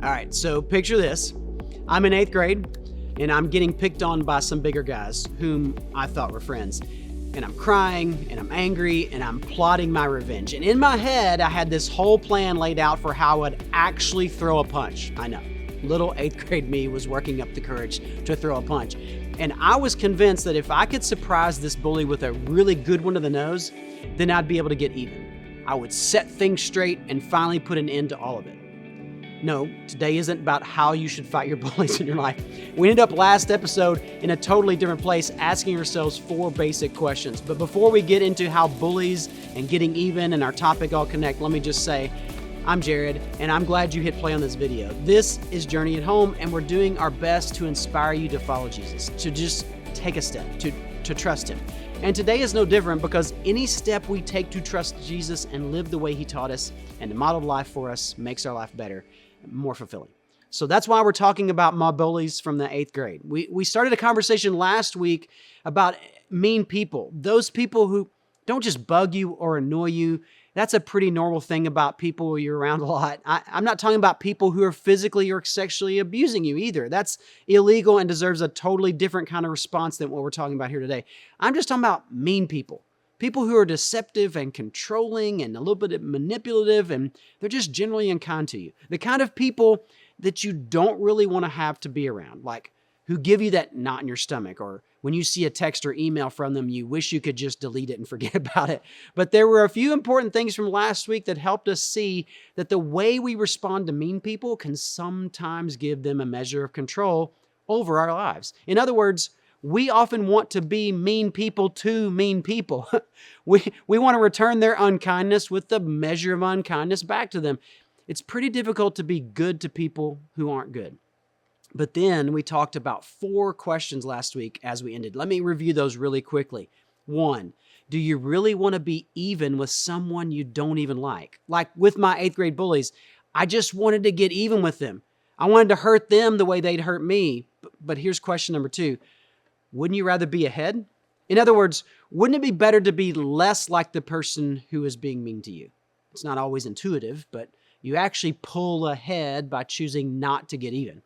All right, so picture this. I'm in 8th grade, and I'm getting picked on by some bigger guys whom I thought were friends. And I'm crying, and I'm angry, and I'm plotting my revenge. And in my head, I had this whole plan laid out for how I would actually throw a punch. I know, little 8th grade me was working up the courage to throw a punch. And I was convinced that if I could surprise this bully with a really good one to the nose, then I'd be able to get even. I would set things straight and finally put an end to all of it. No, today isn't about how you should fight your bullies in your life. We ended up last episode in a totally different place, asking ourselves 4 basic questions. But before we get into how bullies and getting even and our topic all connect, let me just say, I'm Jarrod, and I'm glad you hit play on this video. This is Journey at Home, and we're doing our best to inspire you to follow Jesus, to just take a step, to trust Him. And today is no different, because any step we take to trust Jesus and live the way He taught us and to model life for us makes our life better, more fulfilling. So that's why we're talking about my bullies from the 8th grade. We started a conversation last week about mean people, those people who don't just bug you or annoy you. That's a pretty normal thing about people you're around a lot. I'm not talking about people who are physically or sexually abusing you either. That's illegal and deserves a totally different kind of response than what we're talking about here today. I'm just talking about mean people. People who are deceptive and controlling and a little bit manipulative, and they're just generally unkind to you. The kind of people that you don't really want to have to be around, like who give you that knot in your stomach, or when you see a text or email from them, you wish you could just delete it and forget about it. But there were a few important things from last week that helped us see that the way we respond to mean people can sometimes give them a measure of control over our lives. In other words, we often want to be mean people to mean people. We want to return their unkindness with a measure of unkindness back to them. It's pretty difficult to be good to people who aren't good. But then we talked about 4 questions last week as we ended. Let me review those really quickly. 1, do you really want to be even with someone you don't even like? Like with my 8th grade bullies, I just wanted to get even with them. I wanted to hurt them the way they'd hurt me. But here's question number 2. Wouldn't you rather be ahead? In other words, wouldn't it be better to be less like the person who is being mean to you? It's not always intuitive, but you actually pull ahead by choosing not to get even.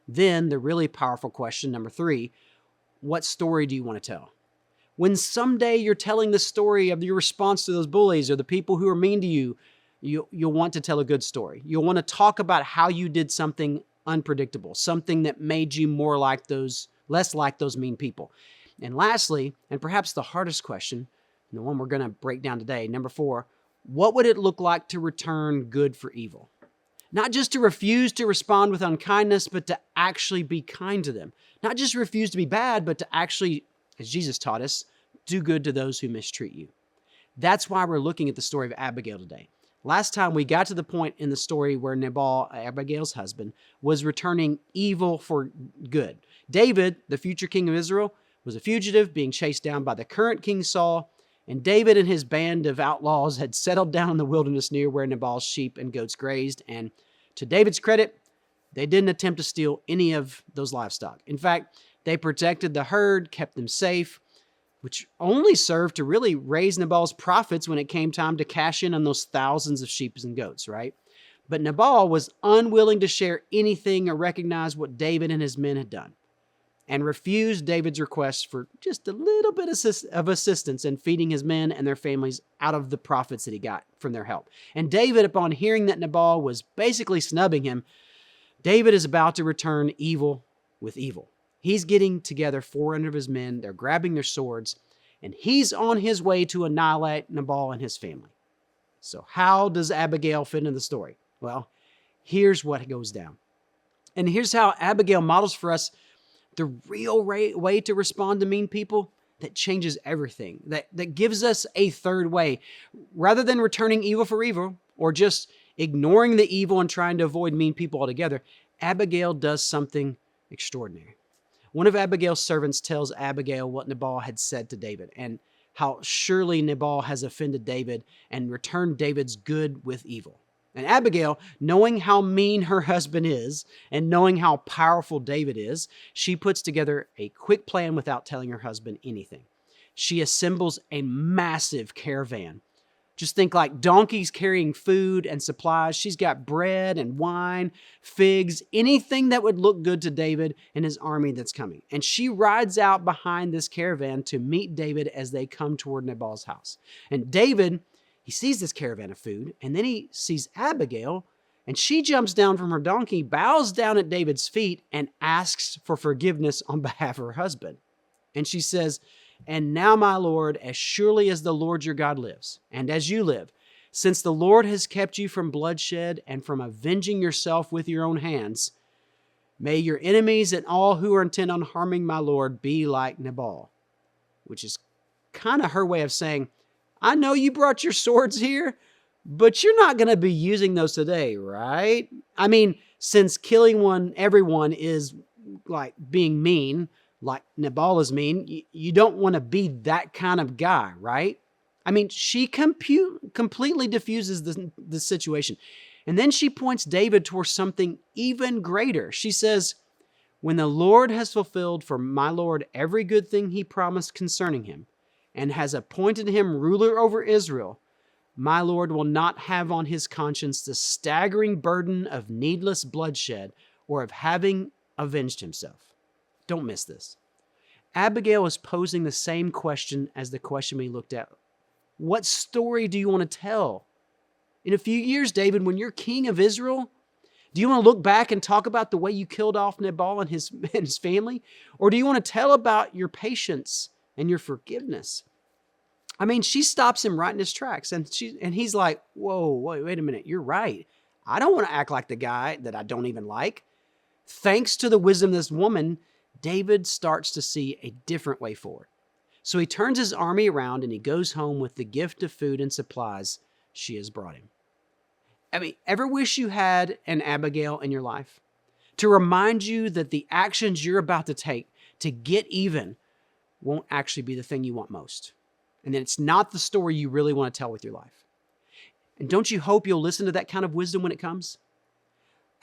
Then the really powerful question, number 3, what story do you want to tell? When someday you're telling the story of your response to those bullies or the people who are mean to you, you'll want to tell a good story. You'll want to talk about how you did something unpredictable, something that made you less like those mean people. And lastly, and perhaps the hardest question, and the one we're going to break down today, number 4, what would it look like to return good for evil? Not just to refuse to respond with unkindness, but to actually be kind to them. Not just refuse to be bad, but to actually, as Jesus taught us, do good to those who mistreat you. That's why we're looking at the story of Abigail today. Last time we got to the point in the story where Nabal, Abigail's husband, was returning evil for good. David, the future king of Israel, was a fugitive being chased down by the current King Saul, and David and his band of outlaws had settled down in the wilderness near where Nabal's sheep and goats grazed, and to David's credit, they didn't attempt to steal any of those livestock. In fact, they protected the herd, kept them safe, which only served to really raise Nabal's profits when it came time to cash in on those thousands of sheep and goats, right? But Nabal was unwilling to share anything or recognize what David and his men had done, and refused David's request for just a little bit of assistance in feeding his men and their families out of the profits that he got from their help. And David, upon hearing that Nabal was basically snubbing him, David is about to return evil with evil. He's getting together 400 of his men, they're grabbing their swords, and he's on his way to annihilate Nabal and his family. So how does Abigail fit into the story? Well, here's what goes down. And here's how Abigail models for us the real way to respond to mean people that changes everything, that gives us a third way. Rather than returning evil for evil or just ignoring the evil and trying to avoid mean people altogether, Abigail does something extraordinary. One of Abigail's servants tells Abigail what Nabal had said to David and how surely Nabal has offended David and returned David's good with evil. And Abigail, knowing how mean her husband is and knowing how powerful David is, she puts together a quick plan without telling her husband anything. She assembles a massive caravan Just think like donkeys carrying food and supplies. She's got bread and wine, figs, anything that would look good to David and his army that's coming. And she rides out behind this caravan to meet David as they come toward Nabal's house. And David, he sees this caravan of food, and then he sees Abigail, and she jumps down from her donkey, bows down at David's feet, and asks for forgiveness on behalf of her husband. And she says, "And now, my Lord, as surely as the Lord your God lives, and as you live, since the Lord has kept you from bloodshed and from avenging yourself with your own hands, may your enemies and all who are intent on harming my Lord be like Nabal." Which is kind of her way of saying, I know you brought your swords here, but you're not going to be using those today, right? I mean, since killing everyone is like being mean, like Nabal is mean, you don't want to be that kind of guy, right? I mean, she completely diffuses the situation. And then she points David towards something even greater. She says, "When the Lord has fulfilled for my Lord every good thing he promised concerning him, and has appointed him ruler over Israel, my Lord will not have on his conscience the staggering burden of needless bloodshed or of having avenged himself." Don't miss this. Abigail is posing the same question as the question we looked at. What story do you want to tell? In a few years, David, when you're king of Israel, do you want to look back and talk about the way you killed off Nabal and his family? Or do you want to tell about your patience and your forgiveness? I mean, she stops him right in his tracks, and he's like, whoa, wait a minute, you're right. I don't want to act like the guy that I don't even like. Thanks to the wisdom of this woman, David starts to see a different way forward. So he turns his army around and he goes home with the gift of food and supplies she has brought him. I mean, ever wish you had an Abigail in your life to remind you that the actions you're about to take to get even won't actually be the thing you want most, and that it's not the story you really want to tell with your life? And don't you hope you'll listen to that kind of wisdom when it comes?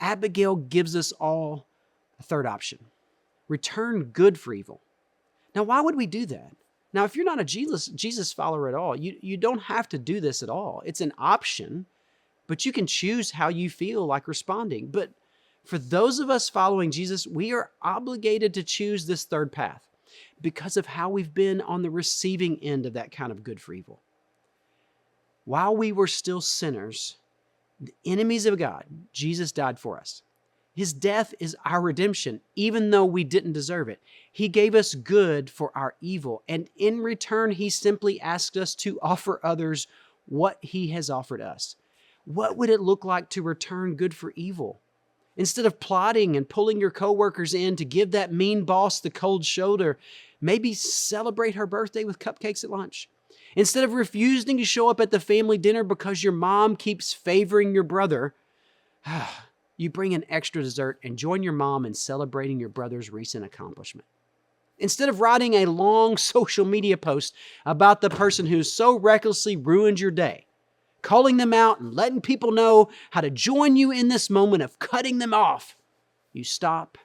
Abigail gives us all a third option. Return good for evil. Now, why would we do that? Now, if you're not a Jesus follower at all, you don't have to do this at all. It's an option, but you can choose how you feel like responding. But for those of us following Jesus, we are obligated to choose this third path because of how we've been on the receiving end of that kind of good for evil. While we were still sinners, the enemies of God, Jesus died for us. His death is our redemption, even though we didn't deserve it. He gave us good for our evil, and in return, he simply asked us to offer others what he has offered us. What would it look like to return good for evil? Instead of plotting and pulling your coworkers in to give that mean boss the cold shoulder, maybe celebrate her birthday with cupcakes at lunch. Instead of refusing to show up at the family dinner because your mom keeps favoring your brother, you bring an extra dessert and join your mom in celebrating your brother's recent accomplishment. Instead of writing a long social media post about the person who so recklessly ruined your day, calling them out and letting people know how to join you in this moment of cutting them off, you stop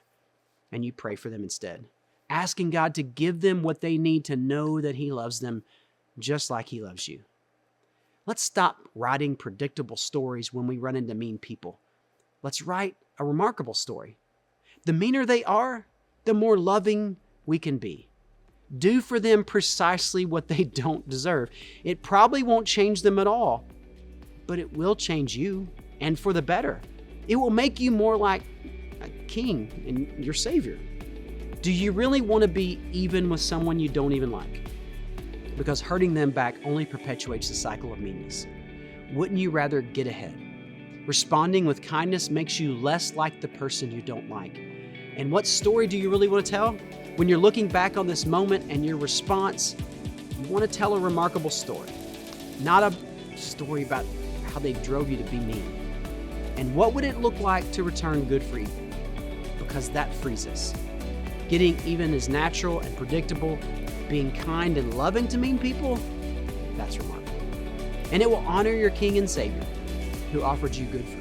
and you pray for them instead, asking God to give them what they need to know that he loves them just like he loves you. Let's stop writing predictable stories when we run into mean people. Let's write a remarkable story. The meaner they are, the more loving we can be. Do for them precisely what they don't deserve. It probably won't change them at all, but it will change you, and for the better. It will make you more like a king and your savior. Do you really want to be even with someone you don't even like? Because hurting them back only perpetuates the cycle of meanness. Wouldn't you rather get ahead? Responding with kindness makes you less like the person you don't like. And what story do you really want to tell? When you're looking back on this moment and your response, you want to tell a remarkable story, not a story about how they drove you to be mean. And what would it look like to return good for evil? Because that frees us. Getting even is natural and predictable. Being kind and loving to mean people, that's remarkable. And it will honor your King and Savior who offered you good for